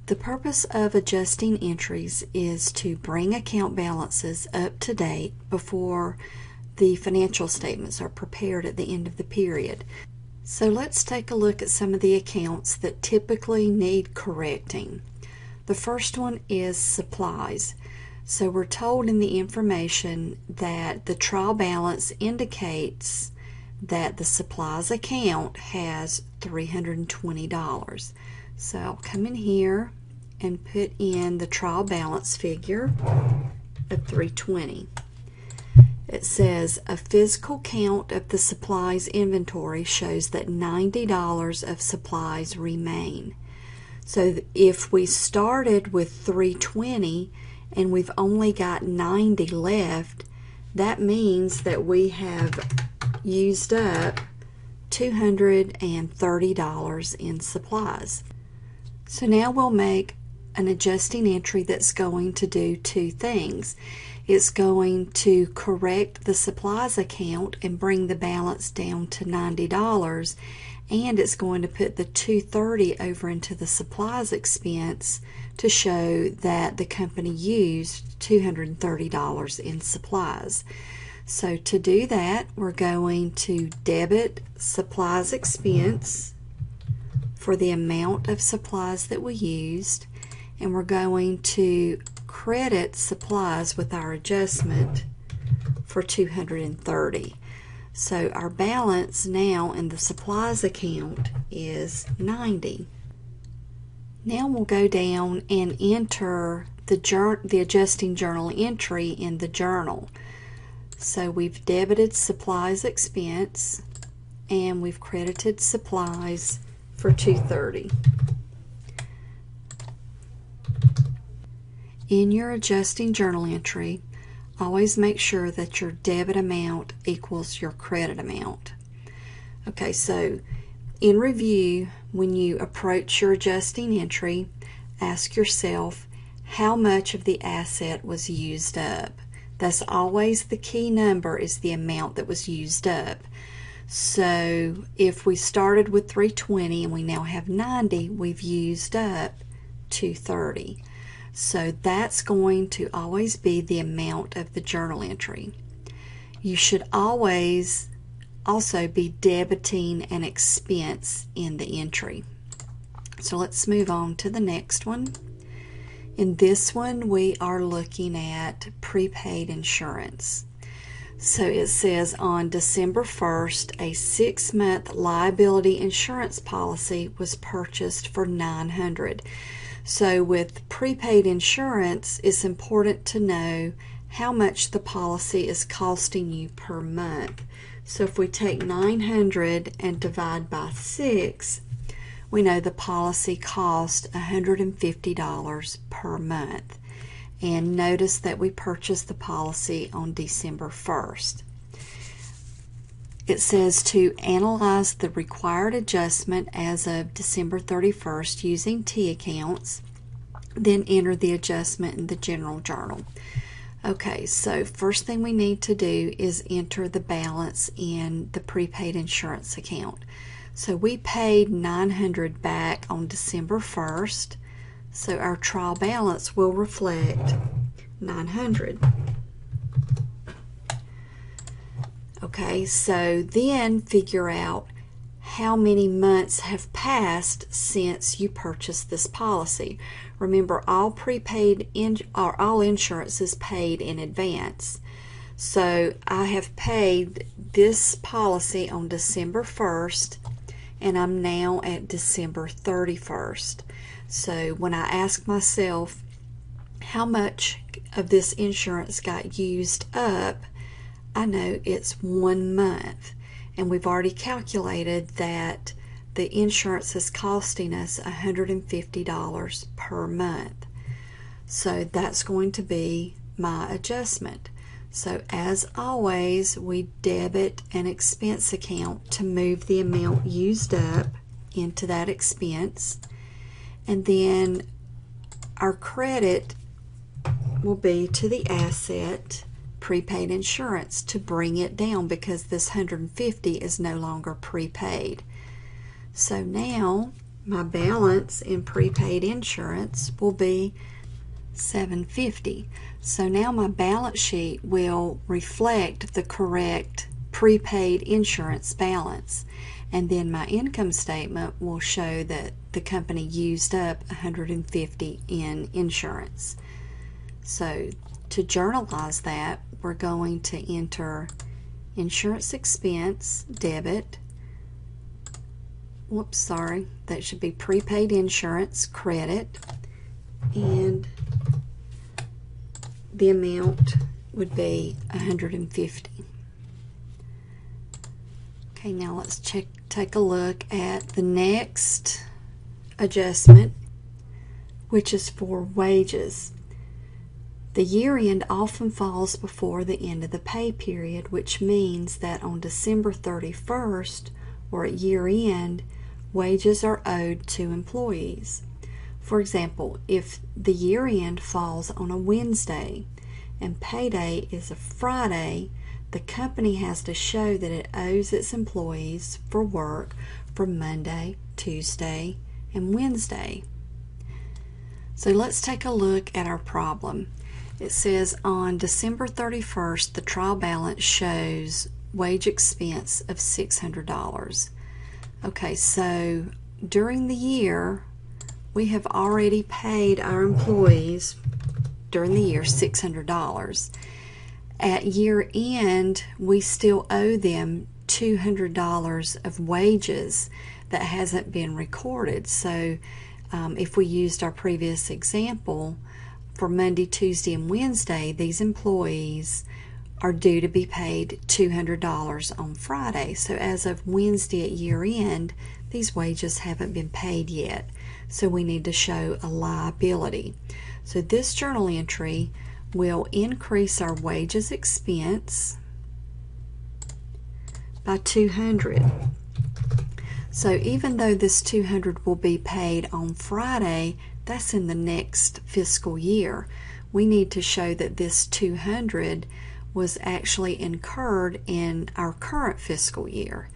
The purpose of adjusting entries is to bring account balances up to date before the financial statements are prepared at the end of the period. So let's take a look at some of the accounts that typically need correcting. The first one is supplies. So we're told in the information that the trial balance indicates that the supplies account has $320. So I'll come in here and put in the trial balance figure of $320. It says a physical count of the supplies inventory shows that $90 of supplies remain. So if we started with $320 and we've only got $90 left, that means that we have used up $230 in supplies. So now we'll make an adjusting entry that's going to do two things. It's going to correct the supplies account and bring the balance down to $90, and it's going to put the $230 over into the supplies expense to show that the company used $230 in supplies. So to do that, we're going to debit supplies expense for the amount of supplies that we used, and we're going to credit supplies with our adjustment for $230. So our balance now in the supplies account is $90. Now we'll go down and enter the adjusting journal entry in the journal. So we've debited supplies expense and we've credited supplies for $230. In your adjusting journal entry, always make sure that your debit amount equals your credit amount. Okay, so in review, when you approach your adjusting entry, ask yourself how much of the asset was used up. That's always the key number, is the amount that was used up. So if we started with $320 and we now have $90, we've used up $230. So that's going to always be the amount of the journal entry. You should always also be debiting an expense in the entry. So let's move on to the next one. In this one, we are looking at prepaid insurance. So it says on December 1st, a 6-month liability insurance policy was purchased for $900. So with prepaid insurance, it's important to know how much the policy is costing you per month. So if we take $900 and divide by 6, we know the policy cost $150 per month. And notice that we purchased the policy on December 1st. It says to analyze the required adjustment as of December 31st using T accounts, then enter the adjustment in the general journal. Okay, so first thing we need to do is enter the balance in the prepaid insurance account. So we paid $900 back on December 1st, so our trial balance will reflect $900. Okay, so then figure out how many months have passed since you purchased this policy. Remember, all all insurance is paid in advance. So I have paid this policy on December 1st, and I'm now at December 31st. So when I ask myself how much of this insurance got used up, I know it's 1 month, and we've already calculated that the insurance is costing us $150 per month. So that's going to be my adjustment. So as always, we debit an expense account to move the amount used up into that expense, and then our credit will be to the asset prepaid insurance to bring it down, because this $150 is no longer prepaid. So now my balance in prepaid insurance will be $750. So now my balance sheet will reflect the correct prepaid insurance balance, and then my income statement will show that the company used up $150 in insurance. So to journalize that, we're going to enter insurance expense, debit, that should be prepaid insurance, credit, and the amount would be $150. Okay, now let's take a look at the next adjustment, which is for wages. The year end often falls before the end of the pay period, which means that on December 31st or at year end, wages are owed to employees. For example, if the year end falls on a Wednesday and payday is a Friday, the company has to show that it owes its employees for work for Monday, Tuesday, and Wednesday. So let's take a look at our problem. It says on December 31st, the trial balance shows wage expense of $600. Okay, so during the year, we have already paid our employees during the year $600. At year end, we still owe them $200 of wages that hasn't been recorded. So if we used our previous example, for Monday, Tuesday, and Wednesday, these employees are due to be paid $200 on Friday. So as of Wednesday at year end, these wages haven't been paid yet. So we need to show a liability. So this journal entry will increase our wages expense by $200. So even though this $200 will be paid on Friday, that's in the next fiscal year. We need to show that this $200 was actually incurred in our current fiscal year.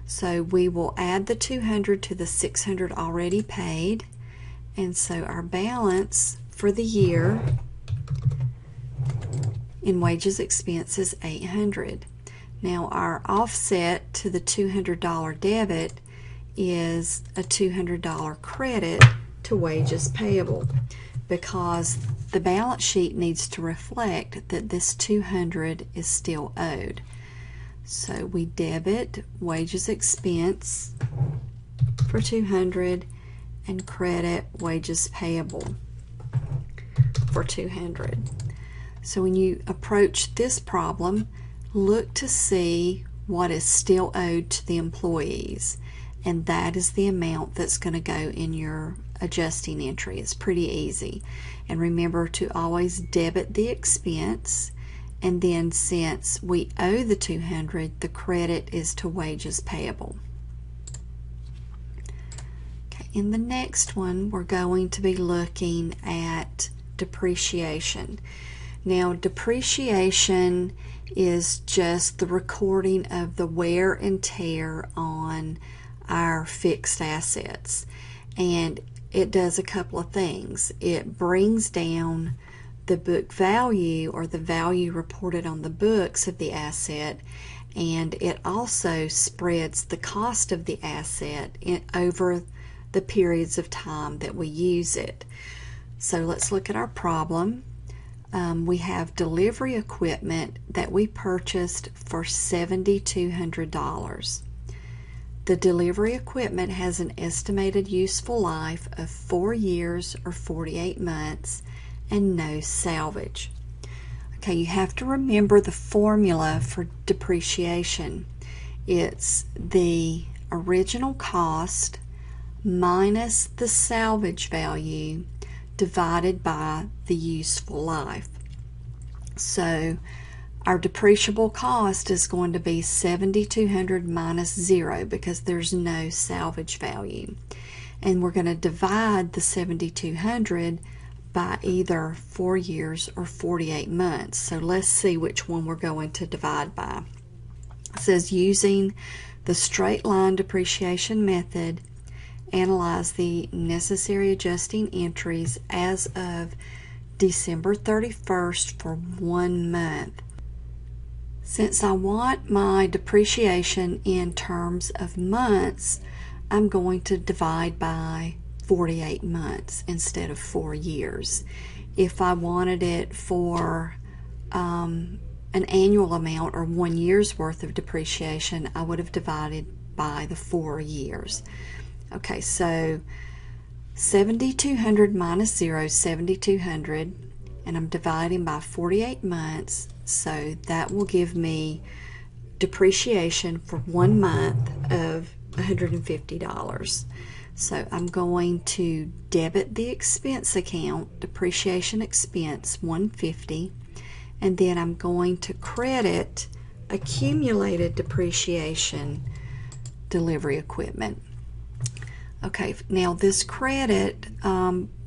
So we will add the $200 to the $600 already paid, and so our balance for the year in wages expense is $800. Now our offset to the $200 debit is a $200 credit to wages payable, because the balance sheet needs to reflect that this $200 is still owed. So we debit wages expense for $200 and credit wages payable for $200. So when you approach this problem, look to see what is still owed to the employees, and that is the amount that's going to go in your adjusting entry. It's pretty easy. And remember to always debit the expense, and then since we owe the $200, the credit is to wages payable. Okay, in the next one, we're going to be looking at depreciation. Now, depreciation is just the recording of the wear and tear on our fixed assets, and it does a couple of things. It brings down the book value, or the value reported on the books of the asset, and it also spreads the cost of the asset over the periods of time that we use it. So let's look at our problem. We have delivery equipment that we purchased for $7,200. The delivery equipment has an estimated useful life of 4 years or 48 months and no salvage. Okay, you have to remember the formula for depreciation. It's the original cost minus the salvage value divided by the useful life. So our depreciable cost is going to be $7,200 minus 0 because there's no salvage value. And we're going to divide the $7,200 by either 4 years or 48 months. So let's see which one we're going to divide by. It says using the straight line depreciation method analyze the necessary adjusting entries as of December 31st for 1 month. Since I want my depreciation in terms of months, I'm going to divide by 48 months instead of 4 years. If I wanted it for an annual amount or 1 year's worth of depreciation, I would have divided by the 4 years. Okay, so 7,200 minus 0 is 7,200, and I'm dividing by 48 months, so that will give me depreciation for 1 month of $150. So I'm going to debit the expense account, depreciation expense, $150, and then I'm going to credit accumulated depreciation, delivery equipment. Okay, now this credit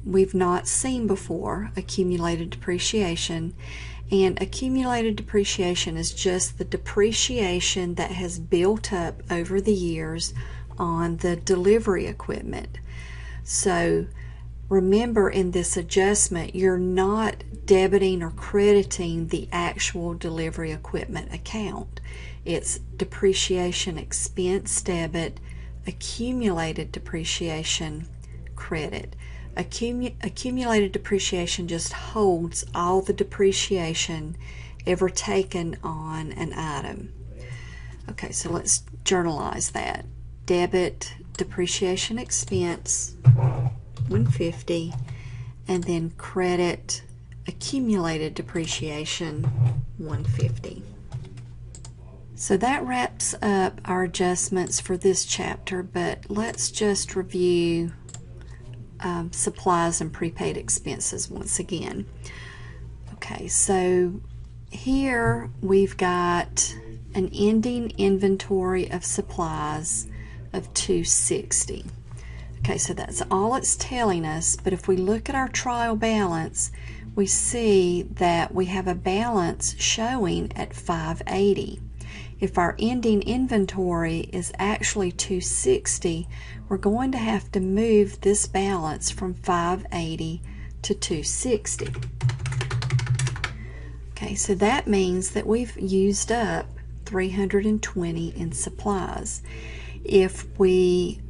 we've not seen before, accumulated depreciation. And accumulated depreciation is just the depreciation that has built up over the years on the delivery equipment. So remember, in this adjustment, you're not debiting or crediting the actual delivery equipment account. It's depreciation expense debit, accumulated depreciation credit. Accumulated depreciation just holds all the depreciation ever taken on an item. Okay, so let's journalize that. Debit depreciation expense, $150, and then credit accumulated depreciation, $150. So that wraps up our adjustments for this chapter, but let's just review supplies and prepaid expenses once again. Okay, so here we've got an ending inventory of supplies of $260. Okay, so that's all it's telling us, but if we look at our trial balance, we see that we have a balance showing at $580. If our ending inventory is actually $260, we're going to have to move this balance from $580 to $260. Okay, so that means that we've used up $320 in supplies. If we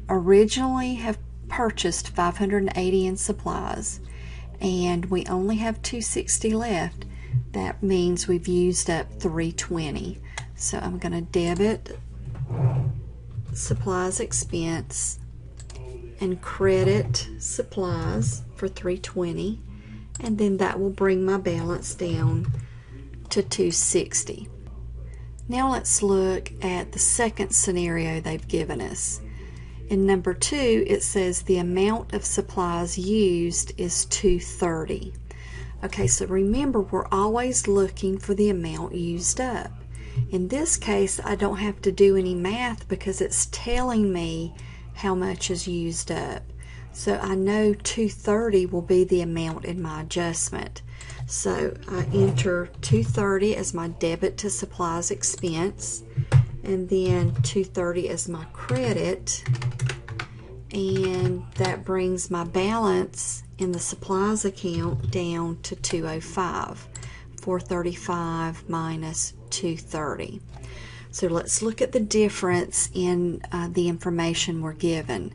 originally have purchased $580 in supplies and we only have $260 left, that means we've used up $320. So I'm going to debit supplies expense and credit supplies for $320, and then that will bring my balance down to $260. Now let's look at the second scenario they've given us. In number 2, it says the amount of supplies used is $230. Okay, so remember, we're always looking for the amount used up. In this case, I don't have to do any math because it's telling me how much is used up. So I know $230 will be the amount in my adjustment. So I enter $230 as my debit to supplies expense, and then $230 as my credit, and that brings my balance in the supplies account down to $205. 435 minus 230. So let's look at the difference in the information we're given.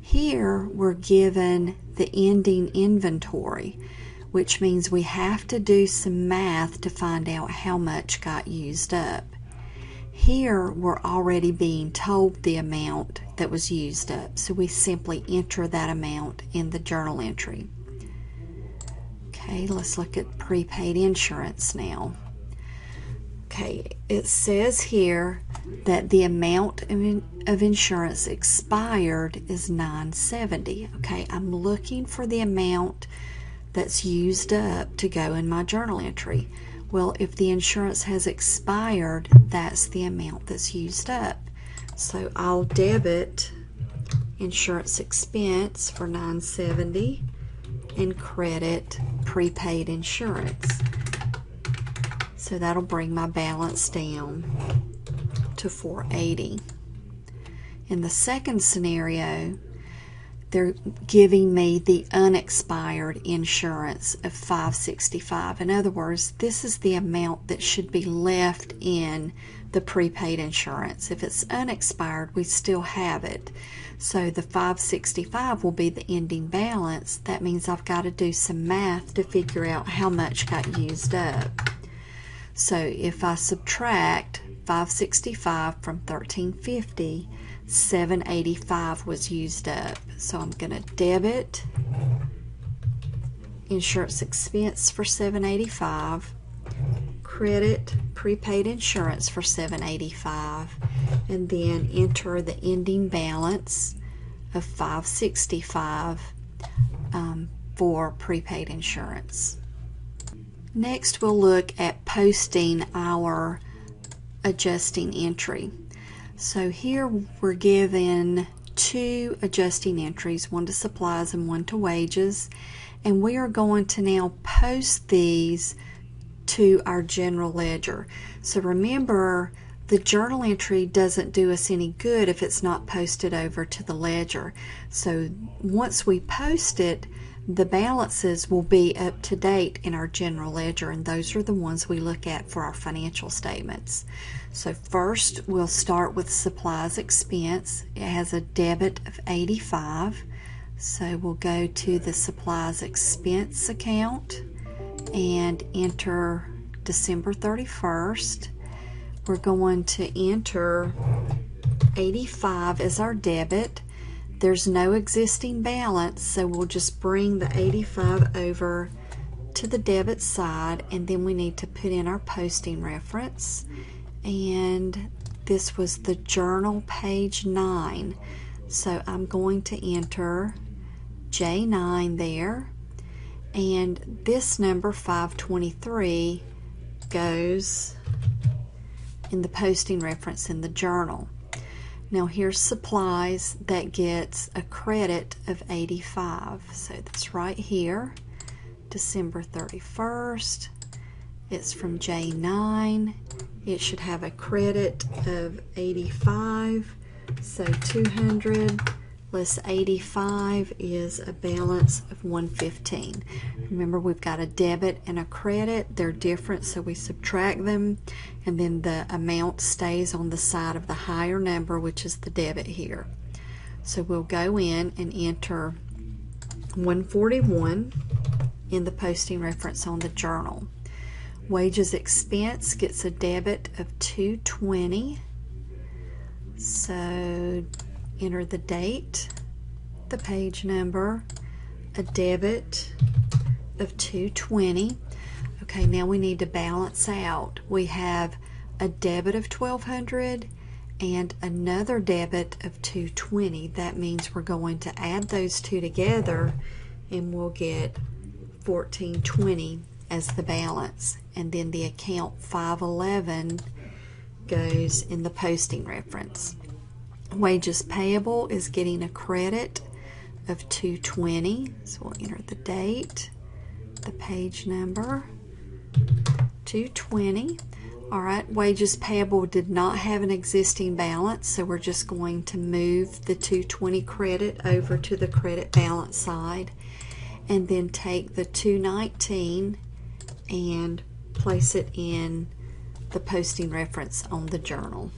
Here we're given the ending inventory, which means we have to do some math to find out how much got used up. Here we're already being told the amount that was used up, so we simply enter that amount in the journal entry. Okay, let's look at prepaid insurance now. Okay, it says here that the amount of insurance expired is $970. Okay, I'm looking for the amount that's used up to go in my journal entry. Well, if the insurance has expired, that's the amount that's used up. So I'll debit insurance expense for $970 and credit prepaid insurance. So that'll bring my balance down to $480. In the second scenario, they're giving me the unexpired insurance of $565. In other words, this is the amount that should be left in the prepaid insurance. If it's unexpired, we still have it. So the $565 will be the ending balance. That means I've got to do some math to figure out how much got used up. So if I subtract $565 from $1,350, $785 was used up. So I'm going to debit insurance expense for $785, credit prepaid insurance for $785, and then enter the ending balance of $565 for prepaid insurance. Next, we'll look at posting our adjusting entry. So here we're given two adjusting entries, one to supplies and one to wages, and we are going to now post these to our general ledger. So remember, the journal entry doesn't do us any good if it's not posted over to the ledger. So once we post it, the balances will be up to date in our general ledger, and those are the ones we look at for our financial statements. So first we'll start with supplies expense. It has a debit of $85. So we'll go to the supplies expense account and enter December 31st. We're going to enter $85 as our debit. There's no existing balance, so we'll just bring the $85 over to the debit side, and then we need to put in our posting reference. And this was the journal page 9. So I'm going to enter J9 there, and this number 523 goes in the posting reference in the journal. Now here's supplies that gets a credit of $85. So that's right here, December 31st. It's from J9. It should have a credit of $85. So 200 less 85 is a balance of $115. Remember, we've got a debit and a credit. They're different, so we subtract them, and then the amount stays on the side of the higher number, which is the debit here. So we'll go in and enter 141 in the posting reference on the journal. Wages expense gets a debit of $220. So enter the date, the page number, a debit of $220. Okay, now we need to balance out. We have a debit of $1,200 and another debit of $220. That means we're going to add those two together and we'll get $1,420 as the balance. And then the account 511 goes in the posting reference. Wages payable is getting a credit of $220. So we'll enter the date, the page number, $220. All right, wages payable did not have an existing balance, so we're just going to move the $220 credit over to the credit balance side, and then take the $219 and place it in the posting reference on the journal.